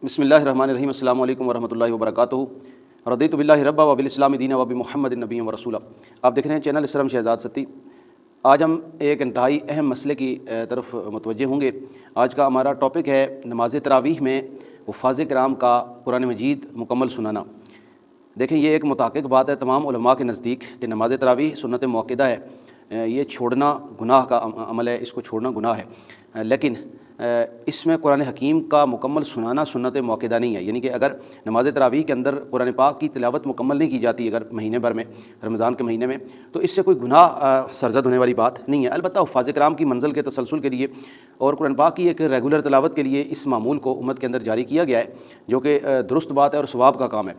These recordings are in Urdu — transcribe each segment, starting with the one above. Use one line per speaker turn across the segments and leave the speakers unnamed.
بسم اللہ الرحمن الرحیم۔ السلام علیکم ورحمۃ اللہ وبرکاتہ۔ رضیت باللہ ربا وبالاسلام دینا وبمحمد نبی و رسولہ۔ آپ دیکھ رہے ہیں چینل اسلام شہزاد ستی۔ آج ہم ایک انتہائی اہم مسئلے کی طرف متوجہ ہوں گے۔ آج کا ہمارا ٹاپک ہے نماز تراویح میں حفاظ کرام کا قرآن مجید مکمل سنانا۔ دیکھیں، یہ ایک متحقق بات ہے تمام علماء کے نزدیک کہ نماز تراویح سنت موقدہ ہے، یہ چھوڑنا گناہ کا عمل ہے، اس کو چھوڑنا گناہ ہے، لیکن اس میں قرآن حکیم کا مکمل سنانا سنت موقدہ نہیں ہے۔ یعنی کہ اگر نماز تراویح کے اندر قرآن پاک کی تلاوت مکمل نہیں کی جاتی اگر مہینے بھر میں، رمضان کے مہینے میں، تو اس سے کوئی گناہ سرزد ہونے والی بات نہیں ہے۔ البتہ حفاظ کرام کی منزل کے تسلسل کے لیے اور قرآن پاک کی ایک ریگولر تلاوت کے لیے اس معمول کو امت کے اندر جاری کیا گیا ہے، جو کہ درست بات ہے اور ثواب کا کام ہے۔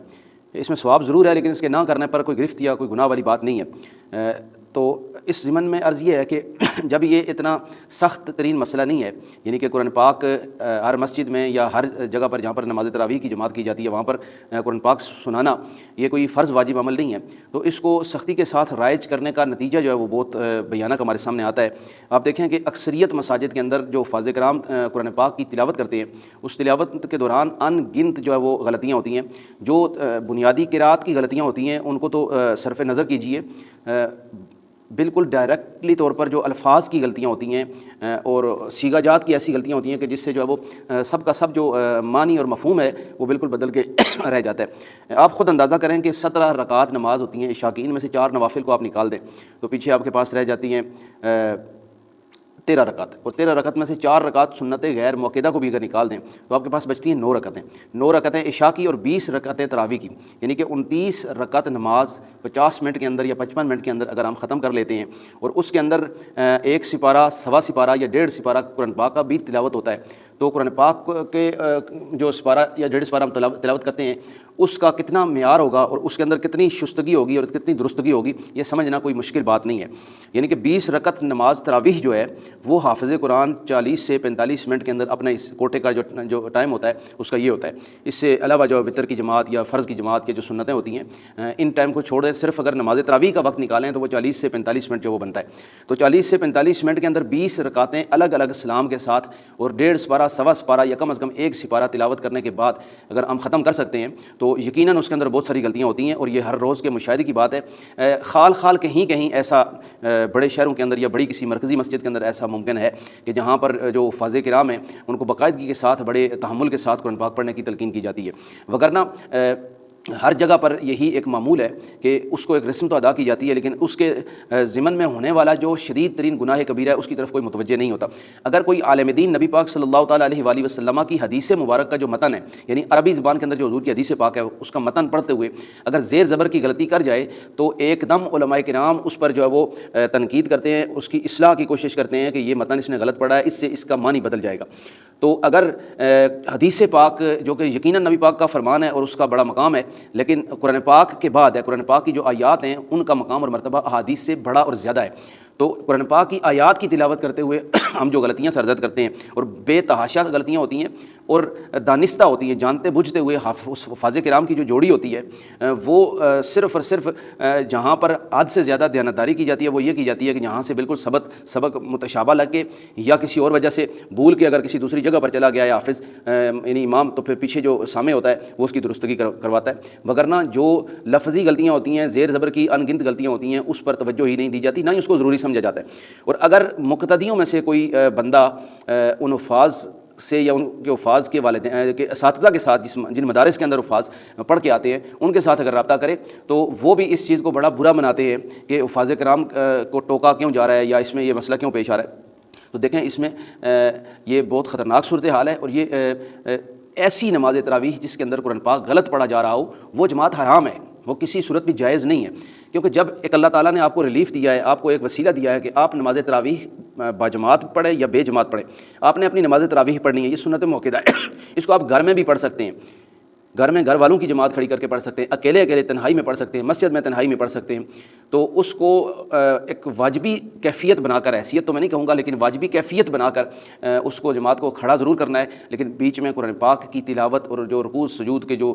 اس میں ثواب ضرور ہے، لیکن اس کے نہ کرنے پر کوئی گرفت یا کوئی گناہ والی بات نہیں ہے۔ تو اس ضمن میں عرض یہ ہے کہ جب یہ اتنا سخت ترین مسئلہ نہیں ہے، یعنی کہ قرآن پاک ہر مسجد میں یا ہر جگہ پر جہاں پر نماز تراویح کی جماعت کی جاتی ہے وہاں پر قرآن پاک سنانا یہ کوئی فرض واجب عمل نہیں ہے، تو اس کو سختی کے ساتھ رائج کرنے کا نتیجہ جو ہے وہ بہت بھیانک ہمارے سامنے آتا ہے۔ آپ دیکھیں کہ اکثریت مساجد کے اندر جو حفاظ کرام قرآن پاک کی تلاوت کرتے ہیں، اس تلاوت کے دوران ان گنت جو ہے وہ غلطیاں ہوتی ہیں۔ جو بنیادی قرات کی غلطیاں ہوتی ہیں ان کو تو صرف نظر کیجیے، بالکل ڈائریکٹلی طور پر جو الفاظ کی غلطیاں ہوتی ہیں اور صیغہ جات کی ایسی غلطیاں ہوتی ہیں کہ جس سے جو ہے وہ سب کا سب جو معنی اور مفہوم ہے وہ بالکل بدل کے رہ جاتا ہے۔ آپ خود اندازہ کریں کہ 17 رکعات نماز ہوتی ہیں عشاء کی، ان میں سے 4 نوافل کو آپ نکال دیں تو پیچھے آپ کے پاس رہ جاتی ہیں 13 رکعت، اور 13 رکعت میں سے 4 رکعت سنت غیر موقدہ کو بھی اگر نکال دیں تو آپ کے پاس بچتی ہیں 9 رکعتیں۔ 9 رکعتیں عشاء کی اور 20 رکعتیں تراویح کی، یعنی کہ 29 رکعت نماز 50 منٹ کے اندر یا 55 منٹ کے اندر اگر ہم ختم کر لیتے ہیں، اور اس کے اندر ایک سپارہ، سوا سپارہ یا 1.5 سپارہ قرآن پاک کا بھی تلاوت ہوتا ہے، تو قرآن پاک کے جو سپارہ یا 1.5 سپارہ ہم تلاوت کرتے ہیں اس کا کتنا معیار ہوگا اور اس کے اندر کتنی شستگی ہوگی اور کتنی درستگی ہوگی، یہ سمجھنا کوئی مشکل بات نہیں ہے۔ یعنی کہ 20 رکعت نماز تراویح جو ہے وہ حافظ قرآن 40 سے 45 منٹ کے اندر اپنے اس کوٹے کا جو ٹائم ہوتا ہے اس کا یہ ہوتا ہے۔ اس سے علاوہ جو وتر کی جماعت یا فرض کی جماعت کے جو سنتیں ہوتی ہیں ان ٹائم کو چھوڑ دیں، صرف اگر نماز تراویح کا وقت نکالیں تو وہ 40 سے 45 منٹ جو وہ بنتا ہے۔ تو 40 سے 45 منٹ کے اندر 20 رکعتیں الگ الگ سلام کے ساتھ اور 1.5 سپارہ، سوا سپارہ یا کم از کم 1 سپارہ تلاوت کرنے کے بعد اگر ہم ختم کر سکتے ہیں تو یقیناً اس کے اندر بہت ساری غلطیاں ہوتی ہیں، اور یہ ہر روز کے مشاہدے کی بات ہے۔ خال خال کہیں کہیں ایسا بڑے شہروں کے اندر یا بڑی کسی مرکزی مسجد کے اندر ایسا ممکن ہے کہ جہاں پر جو حفاظ کرام ہیں ان کو باقاعدگی کے ساتھ بڑے تحمل کے ساتھ قرآن پاک پڑھنے کی تلقین کی جاتی ہے، وگرنہ ہر جگہ پر یہی ایک معمول ہے کہ اس کو ایک رسم تو ادا کی جاتی ہے، لیکن اس کے ضمن میں ہونے والا جو شدید ترین گناہ کبیرہ ہے اس کی طرف کوئی متوجہ نہیں ہوتا۔ اگر کوئی عالم دین نبی پاک صلی اللہ تعالیٰ علیہ وآلہ وسلم کی حدیث مبارک کا جو متن ہے، یعنی عربی زبان کے اندر جو حضور کی حدیث پاک ہے اس کا متن پڑھتے ہوئے اگر زیر زبر کی غلطی کر جائے تو ایک دم علماء کرام اس پر جو ہے وہ تنقید کرتے ہیں، اس کی اصلاح کی کوشش کرتے ہیں کہ یہ متن اس نے غلط پڑھا ہے، اس سے اس کا معنی بدل جائے گا۔ تو اگر حدیث پاک جو کہ یقیناً نبی پاک کا فرمان ہے اور اس کا بڑا مقام ہے، لیکن قرآن پاک کے بعد ہے، قرآن پاک کی جو آیات ہیں ان کا مقام اور مرتبہ احادیث سے بڑا اور زیادہ ہے۔ تو قرآن پاک کی آیات کی تلاوت کرتے ہوئے ہم جو غلطیاں سرزد کرتے ہیں اور بے تحاشا غلطیاں ہوتی ہیں اور دانستہ ہوتی ہیں، جانتے بوجھتے ہوئے حفاظ کرام کی جو جوڑی ہوتی ہے وہ صرف اور صرف جہاں پر حد سے زیادہ دیانتداری کی جاتی ہے وہ یہ کی جاتی ہے کہ جہاں سے بالکل سبق متشابہ لگ کے یا کسی اور وجہ سے بھول کے اگر کسی دوسری جگہ پر چلا گیا ہے حافظ یعنی امام، تو پھر پیچھے جو سامع ہوتا ہے وہ اس کی درستگی کرواتا ہے، وگرنہ جو لفظی غلطیاں ہوتی ہیں، زیر زبر کی ان گنت غلطیاں ہوتی ہیں اس پر توجہ ہی نہیں دی جاتی، نہ ہی اس کو ضروری سمجھا جاتا ہے۔ اور اگر مقتدیوں میں سے کوئی بندہ ان الفاظ سے یا ان کے حفاظ کے والدین کے اساتذہ کے ساتھ جن مدارس کے اندر حفاظ پڑھ کے آتے ہیں ان کے ساتھ اگر رابطہ کرے تو وہ بھی اس چیز کو بڑا برا مناتے ہیں کہ حفاظ کرام کو ٹوکا کیوں جا رہا ہے یا اس میں یہ مسئلہ کیوں پیش آ رہا ہے۔ تو دیکھیں اس میں یہ بہت خطرناک صورتحال ہے، اور یہ ایسی نماز تراویح جس کے اندر قرآن پاک غلط پڑھا جا رہا ہو وہ جماعت حرام ہے، وہ کسی صورت بھی جائز نہیں ہے، کیونکہ جب ایک اللہ تعالیٰ نے آپ کو ریلیف دیا ہے، آپ کو ایک وسیلہ دیا ہے کہ آپ نماز تراویح باجماعت پڑھیں یا بے جماعت پڑھیں، آپ نے اپنی نماز تراویح پڑھنی ہے، یہ سنت موقدہ ہے، اس کو آپ گھر میں بھی پڑھ سکتے ہیں، گھر میں گھر والوں کی جماعت کھڑی کر کے پڑھ سکتے ہیں، اکیلے تنہائی میں پڑھ سکتے ہیں، مسجد میں تنہائی میں پڑھ سکتے ہیں، تو اس کو ایک واجبی کیفیت بنا کر، حیثیت تو میں نہیں کہوں گا لیکن واجبی کیفیت بنا کر اس کو جماعت کو کھڑا ضرور کرنا ہے، لیکن بیچ میں قرآن پاک کی تلاوت اور جو رکوع سجود کے جو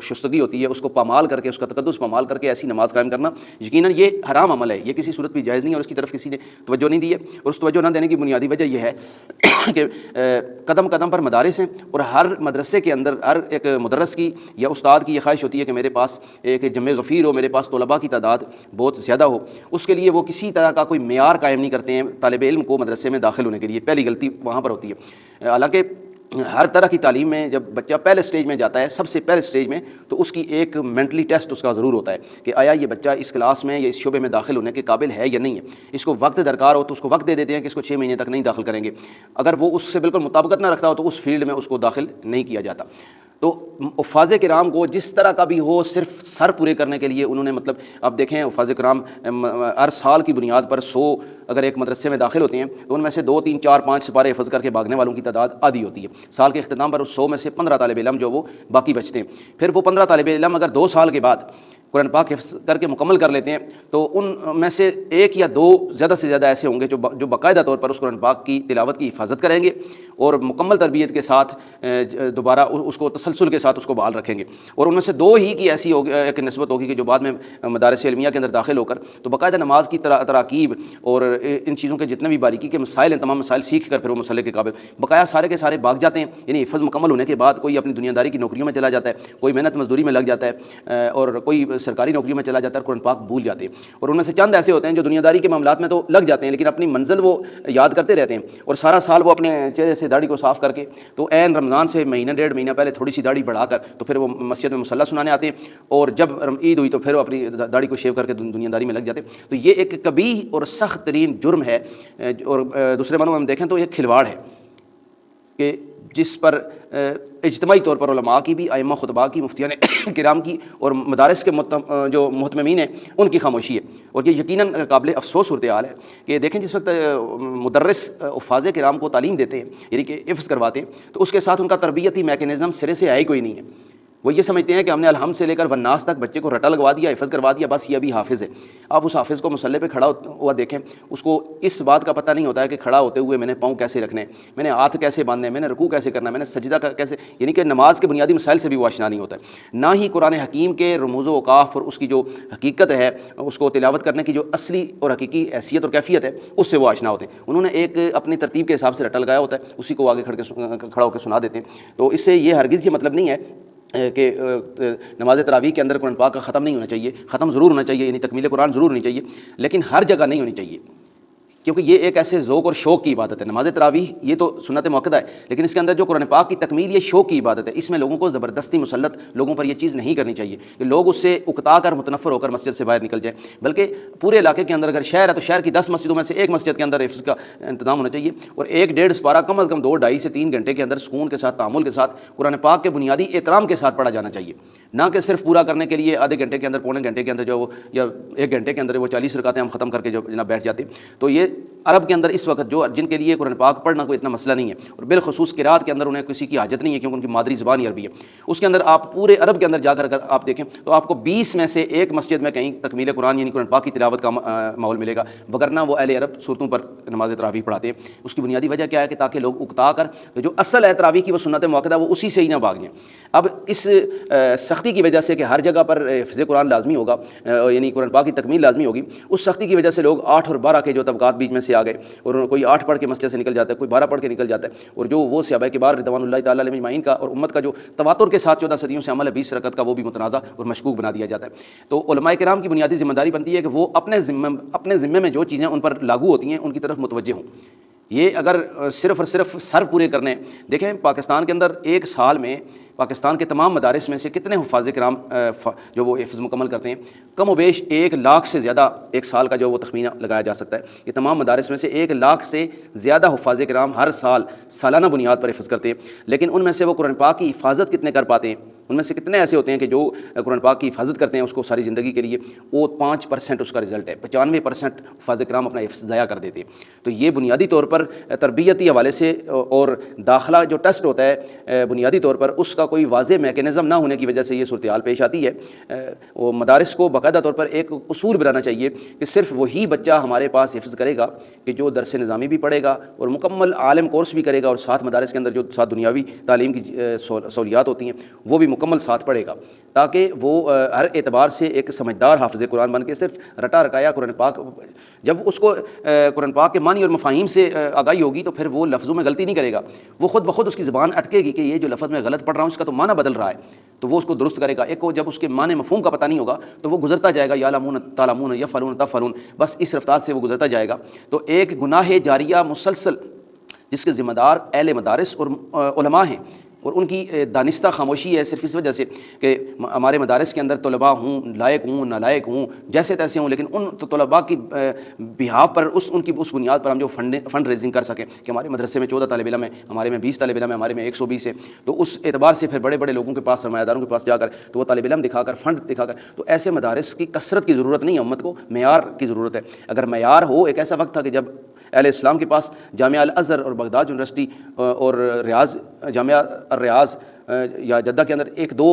شستگی ہوتی ہے اس کو پامال کر کے، اس کا تقدس پامال کر کے ایسی نماز قائم کرنا یقیناً یہ حرام عمل ہے، یہ کسی صورت بھی جائز نہیں، اور اس کی طرف کسی نے توجہ نہیں دی ہے۔ اور اس توجہ نہ دینے کی بنیادی وجہ یہ ہے کہ قدم قدم پر مدارس ہیں، اور ہر مدرسے کے اندر ہر ایک مدرس کی یا استاد کی یہ خواہش ہوتی ہے کہ میرے پاس ایک جمع غفیر ہو، میرے پاس طلباء کی تعداد بہت زیادہ ہو۔ اس کے لیے وہ کسی طرح کا کوئی معیار قائم نہیں کرتے ہیں طالب علم کو مدرسے میں داخل ہونے کے لیے، پہلی غلطی وہاں پر ہوتی ہے۔ حالانکہ ہر طرح کی تعلیم میں جب بچہ پہلے سٹیج میں جاتا ہے، سب سے پہلے سٹیج میں، تو اس کی ایک مینٹلی ٹیسٹ اس کا ضرور ہوتا ہے کہ آیا یہ بچہ اس کلاس میں یا اس شعبے میں داخل ہونے کے قابل ہے یا نہیں ہے۔ اس کو وقت درکار ہو تو اس کو وقت دے دیتے ہیں کہ اس کو 6 مہینے تک نہیں داخل کریں گے، اگر وہ اس سے بالکل مطابقت نہ رکھتا ہو تو اس فیلڈ میں اس کو داخل نہیں کیا جاتا۔ تو حفاظ کرام کو جس طرح کا بھی ہو، صرف سر پورے کرنے کے لیے انہوں نے مطلب آپ دیکھیں حفاظ کرام ہر سال کی بنیاد پر 100 اگر ایک مدرسے میں داخل ہوتے ہیں تو ان میں سے 2 3 4 5 سپارے حفظ کر کے بھاگنے والوں کی تعداد آدھی ہوتی ہے۔ سال کے اختتام پر 100 میں سے 15 طالب علم جو وہ باقی بچتے ہیں۔ پھر وہ 15 طالب علم اگر 2 سال کے بعد قرآن پاک حفظ کر کے مکمل کر لیتے ہیں تو ان میں سے 1 یا 2 زیادہ سے زیادہ ایسے ہوں گے جو باقاعدہ طور پر اس قرآن پاک کی تلاوت کی حفاظت کریں گے اور مکمل تربیت کے ساتھ دوبارہ اس کو تسلسل کے ساتھ اس کو بحال رکھیں گے۔ اور ان میں سے 2 ہی کی ایسی ہوگی ایک نسبت ہوگی کہ جو بعد میں مدارس علمیہ کے اندر داخل ہو کر تو باقاعدہ نماز کی تراکیب اور ان چیزوں کے جتنے بھی باریکی کے مسائل ہیں تمام مسائل سیکھ کر پھر وہ مسئلے کے قابل بقایا سارے کے سارے بھاگ جاتے ہیں۔ یعنی حفظ مکمل ہونے کے بعد کوئی اپنی دنیا داری کی نوکریوں میں چلا جاتا ہے، کوئی محنت مزدوری میں لگ جاتا ہے اور کوئی سرکاری نوکریوں میں چلا جاتا ہے، قرآن پاک بھول جاتے ہیں۔ اور ان میں سے چند ایسے ہوتے ہیں جو دنیا داری کے معاملات میں تو لگ جاتے ہیں لیکن اپنی منزل وہ یاد کرتے رہتے ہیں، اور سارا سال وہ اپنے چہرے سے داڑھی کو صاف کر کے تو عین رمضان سے مہینہ 1.5 مہینہ پہلے تھوڑی سی داڑھی بڑھا کر تو پھر وہ مسجد میں مصلی سنانے آتے ہیں، اور جب عید ہوئی تو پھر وہ اپنی داڑھی کو شیو کر کے دنیا داری میں لگ جاتے ہیں۔ تو یہ ایک قبیح اور سخت ترین جرم ہے، اور دوسرے معنوں میں ہم دیکھیں تو یہ کھلواڑ ہے کہ جس پر اجتماعی طور پر علماء کی بھی، ائمہ خطباء کی، مفتیان کرام کی اور مدارس کے جو محتممین ہیں ان کی خاموشی ہے۔ اور یہ یقیناً قابل افسوس صورتحال ہے کہ دیکھیں جس وقت مدرس حفاظ کرام کو تعلیم دیتے ہیں یعنی کہ حفظ کرواتے ہیں تو اس کے ساتھ ان کا تربیتی میکینزم سرے سے آئی کوئی نہیں ہے۔ وہ یہ سمجھتے ہیں کہ ہم نے الحمد سے لے کر والناس تک بچے کو رٹا لگوا دیا، حفظ کروا دیا، بس یہ ابھی حافظ ہے۔ آپ اس حافظ کو مصلی پہ کھڑا ہوا دیکھیں، اس کو اس بات کا پتہ نہیں ہوتا ہے کہ کھڑا ہوتے ہوئے میں نے پاؤں کیسے رکھنے، میں نے ہاتھ کیسے باندھنے، میں نے رکوع کیسے کرنا، میں نے سجدہ کیسے، یعنی کہ نماز کے بنیادی مسائل سے بھی وہ آشنا نہیں ہوتا ہے۔ نہ ہی قرآن حکیم کے رموز و اوقاف اور اس کی جو حقیقت ہے، اس کو تلاوت کرنے کی جو اصلی اور حقیقی حیثیت اور کیفیت ہے اس سے وہ آشنا ہوتے ہیں۔ انہوں نے ایک اپنی ترتیب کے حساب سے رٹا لگایا ہوتا ہے، اسی کو آگے کھڑا ہو کے سنا دیتے ہیں۔ تو اس سے یہ ہرگز یہ مطلب نہیں ہے کہ نماز تراویح کے اندر قرآن پاک کا ختم نہیں ہونا چاہیے، ختم ضرور ہونا چاہیے، یعنی تکمیل قرآن ضرور ہونی چاہیے، لیکن ہر جگہ نہیں ہونی چاہیے، کیونکہ یہ ایک ایسے ذوق اور شوق کی عبادت ہے۔ نماز تراویح یہ تو سنت موقدہ ہے، لیکن اس کے اندر جو قرآن پاک کی تکمیل یہ شوق کی عبادت ہے، اس میں لوگوں کو زبردستی مسلط لوگوں پر یہ چیز نہیں کرنی چاہیے کہ لوگ اس سے اکتا کر متنفر ہو کر مسجد سے باہر نکل جائیں، بلکہ پورے علاقے کے اندر اگر شہر ہے تو شہر کی 10 مسجدوں میں سے ایک مسجد کے اندر حفظ کا انتظام ہونا چاہیے، اور 1.5 سپارہ کم از کم 2 ڈھائی سے 3 گھنٹے کے اندر سکون کے ساتھ، تعامل کے ساتھ، قرآن پاک کے بنیادی احترام کے ساتھ پڑھا جانا چاہیے، نہ کہ صرف پورا کرنے کے لیے آدھے گھنٹے کے اندر، پونے گھنٹے کے اندر جو یا 1 گھنٹے کے اندر وہ 40 رکعتیں ہم ختم کر کے جو جناب بیٹھ جاتے ہیں۔ تو یہ عرب کے اندر اس وقت جو جن کے لیے قرآن پاک پڑھنا کوئی اتنا مسئلہ نہیں ہے، اور بالخصوص قرات کے اندر انہیں کسی کی حاجت نہیں ہے کیونکہ ان کی مادری زبان ہی عربی ہے، اس کے اندر آپ پورے عرب کے اندر جا کر اگر آپ دیکھیں تو آپ کو 20 میں سے ایک مسجد میں کہیں تکمیل قرآن یعنی قرآن پاک کی تلاوت کا ماحول ملے گا، وگرنہ وہ اہل عرب صورتوں پر نماز تراویح پڑھاتے ہیں۔ اس کی بنیادی وجہ کیا ہے کہ تاکہ لوگ اکتا کر جو اصل ہے تراویح کی وہ سنت موقدہ وہ اسی سے ہی نہ بھاگ جائیں۔ اب اس سختی کی وجہ سے کہ ہر جگہ پر حفظ قرآن لازمی ہوگا یعنی قرآن پاک کی تکمیل لازمی ہوگی، اس سختی کی وجہ سے لوگ 8 اور 12 کے جو طبقات بیچ میں سے آ گئے، اور کوئی 8 پڑھ کے مسجد سے نکل جاتا ہے، کوئی 12 پڑھ کے نکل جاتا ہے، اور جو وہ صحابہ کبار رضوان اللہ تعالیٰ علیہم اجمعین کا اور امت کا جو تواتر کے ساتھ 14 صدیوں سے عمل ہے 20 رکعت کا وہ بھی متنازع اور مشکوک بنا دیا جاتا ہے۔ تو علماء کرام کی بنیادی ذمہ داری بنتی ہے کہ وہ اپنے ذمے میں جو چیزیں ان پر لاگو ہوتی ہیں ان کی طرف متوجہ ہوں۔ یہ اگر صرف اور صرف سر پورے کرنے، دیکھیں پاکستان کے اندر ایک سال میں پاکستان کے تمام مدارس میں سے کتنے حفاظ کرام جو وہ حفظ مکمل کرتے ہیں، کم و بیش 1 لاکھ سے زیادہ ایک سال کا جو وہ تخمینہ لگایا جا سکتا ہے۔ یہ تمام مدارس میں سے 1 لاکھ سے زیادہ حفاظ کرام ہر سال سالانہ بنیاد پر حفظ کرتے ہیں، لیکن ان میں سے وہ قرآن پاک کی حفاظت کتنے کر پاتے ہیں؟ ان میں سے کتنے ایسے ہوتے ہیں کہ جو قرآن پاک کی حفاظت کرتے ہیں اس کو ساری زندگی کے لیے، وہ 5% اس کا رزلٹ ہے، 95% حفاظ کرام اپنا حفظ ضائع کر دیتے ہیں۔ تو یہ بنیادی طور پر تربیتی حوالے سے اور داخلہ جو ٹیسٹ ہوتا ہے بنیادی طور پر اس کا کوئی واضح میکینزم نہ ہونے کی وجہ سے یہ صورتحال پیش آتی ہے۔ وہ مدارس کو باقاعدہ طور پر ایک اصول بنانا چاہیے کہ صرف وہی بچہ ہمارے پاس حفظ کرے گا کہ جو درس نظامی بھی پڑھے گا اور مکمل عالم کورس بھی کرے گا، اور ساتھ مدارس کے اندر جو ساتھ دنیاوی تعلیم کی سہولیات ہوتی ہیں وہ بھی مکمل ساتھ پڑھے گا، تاکہ وہ ہر اعتبار سے ایک سمجھدار حافظ قرآن بن کے صرف رٹا رٹایا قرآن پاک، جب اس کو قرآن پاک کے معنی اور مفاہیم سے آگاہی ہوگی تو پھر وہ لفظوں میں غلطی نہیں کرے گا، وہ خود بخود اس کی زبان اٹکے گی کہ یہ جو لفظ میں غلط پڑھ رہا ہوں اس کا تو معنی بدل رہا ہے، تو وہ اس کو درست کرے گا۔ ایک کو جب اس کے معنی مفہوم کا پتہ نہیں ہوگا تو وہ گزرتا جائے گا، یعلمون تعلمون یفعلون تفعلون، بس اس رفتار سے وہ گزرتا جائے گا۔ تو ایک گناہ جاریہ مسلسل جس کے ذمہ دار اہل مدارس اور علماء ہیں، اور ان کی دانستہ خاموشی ہے صرف اس وجہ سے کہ ہمارے مدارس کے اندر طلباء ہوں، لائق ہوں نالائق ہوں، جیسے تیسے ہوں، لیکن ان طلباء کی بہاف پر ان کی اس بنیاد پر ہم جو فنڈ ریزنگ کر سکیں کہ ہمارے مدرسے میں 14 طالب علم ہیں، ہمارے میں 20 طالب علم ہیں، ہمارے میں 120 ہے، تو اس اعتبار سے پھر بڑے بڑے لوگوں کے پاس، سرمایہ داروں کے پاس جا کر تو وہ طالب علم دکھا کر، فنڈ دکھا کر، تو ایسے مدارس کی کثرت کی ضرورت نہیں ہے، امت کو معیار کی ضرورت ہے۔ اگر معیار ہو، ایک ایسا وقت تھا کہ جب اہل اسلام کے پاس جامعہ الازہر اور بغداد یونیورسٹی اور ریاض جامعہ الریاض یا جدہ کے اندر 1 2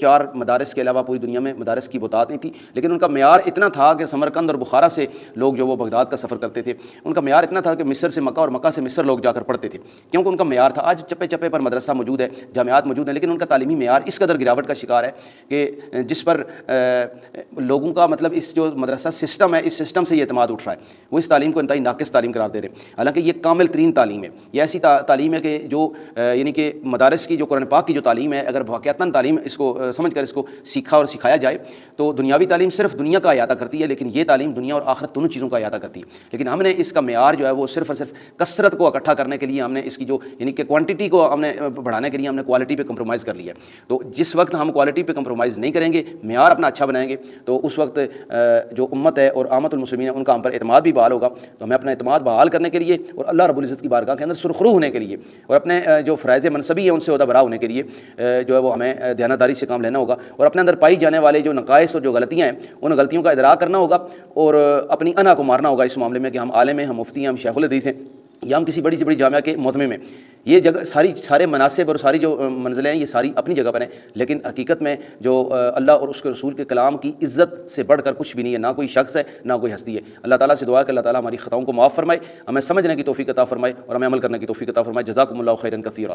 4 مدارس کے علاوہ پوری دنیا میں مدارس کی بہتات نہیں تھی، لیکن ان کا معیار اتنا تھا کہ سمرقند اور بخارا سے لوگ جو وہ بغداد کا سفر کرتے تھے، ان کا معیار اتنا تھا کہ مصر سے مکہ اور مکہ سے مصر لوگ جا کر پڑھتے تھے، کیونکہ ان کا معیار تھا۔ آج چپے چپے پر مدرسہ موجود ہے، جامعات موجود ہیں، لیکن ان کا تعلیمی معیار اس قدر گراوٹ کا شکار ہے کہ جس پر لوگوں کا مطلب اس جو مدرسہ سسٹم ہے، اس سسٹم سے یہ اعتماد اٹھ رہا ہے، وہ اس تعلیم کو انتہائی ناقص تعلیم قرار دے رہے ہیں، حالانکہ یہ کامل ترین تعلیم ہے۔ یہ ایسی تعلیم ہے کہ جو یعنی کہ مدارس کی جو قرآن پاک کی جو تعلیم ہے، اگر واقعتاً تعلیم اس کو سمجھ کر اس کو سیکھا اور سکھایا جائے تو دنیاوی تعلیم صرف دنیا کا احاطہ کرتی ہے، لیکن یہ تعلیم دنیا اور آخرت دونوں چیزوں کا احاطہ کرتی ہے۔ لیکن ہم نے اس کا معیار جو ہے وہ صرف اور صرف کثرت کو اکٹھا کرنے کے لیے ہم نے اس کی جو یعنی کہ کوانٹٹی کو ہم نے بڑھانے کے لیے ہم نے کوالٹی پہ کمپرومائز کر لیا ہے۔ تو جس وقت ہم کوالٹی پہ کمپرومائز نہیں کریں گے، معیار اپنا اچھا بنائیں گے، تو اس وقت جو امت ہے اور عامت المسلمین ہیں ان کا ہم پر اعتماد بھی بحال ہوگا۔ تو ہمیں اپنا اعتماد بحال کرنے کے لیے اور اللہ رب العزت کی بارگاہ کے اندر سرخرو ہونے کے لیے اور اپنے جو فرائض منصبی ہیں ان سے عہدہ برا ہونے کے لیے جو ہے وہ ہمیں دیانتداری سے کام لینا ہوگا، اور اپنے اندر پائی جانے والے جو نقائص اور جو غلطیاں ہیں ان غلطیوں کا ادراک کرنا ہوگا، اور اپنی انا کو مارنا ہوگا اس معاملے میں کہ ہم عالم ہیں، ہم مفتی ہیں، ہم شیخ الحدیث ہیں، یا ہم کسی بڑی سے بڑی جامعہ کے محتمم ہیں۔ یہ جگہ سارے مناصب اور ساری جو منزلیں ہیں یہ ساری اپنی جگہ پر ہیں، لیکن حقیقت میں جو اللہ اور اس کے رسول کے کلام کی عزت سے بڑھ کر کچھ بھی نہیں ہے، نہ کوئی شخص ہے نہ کوئی ہستی ہے۔ اللہ تعالیٰ سے دعا ہے کہ اللہ تعالیٰ ہماری خطاؤں کو معاف فرمائے، ہمیں سمجھنے کی توفیق عطا فرمائے اور ہمیں عمل کرنے کی توفیق عطا فرمائے۔ جزاکم اللہ خیرا کثیرا۔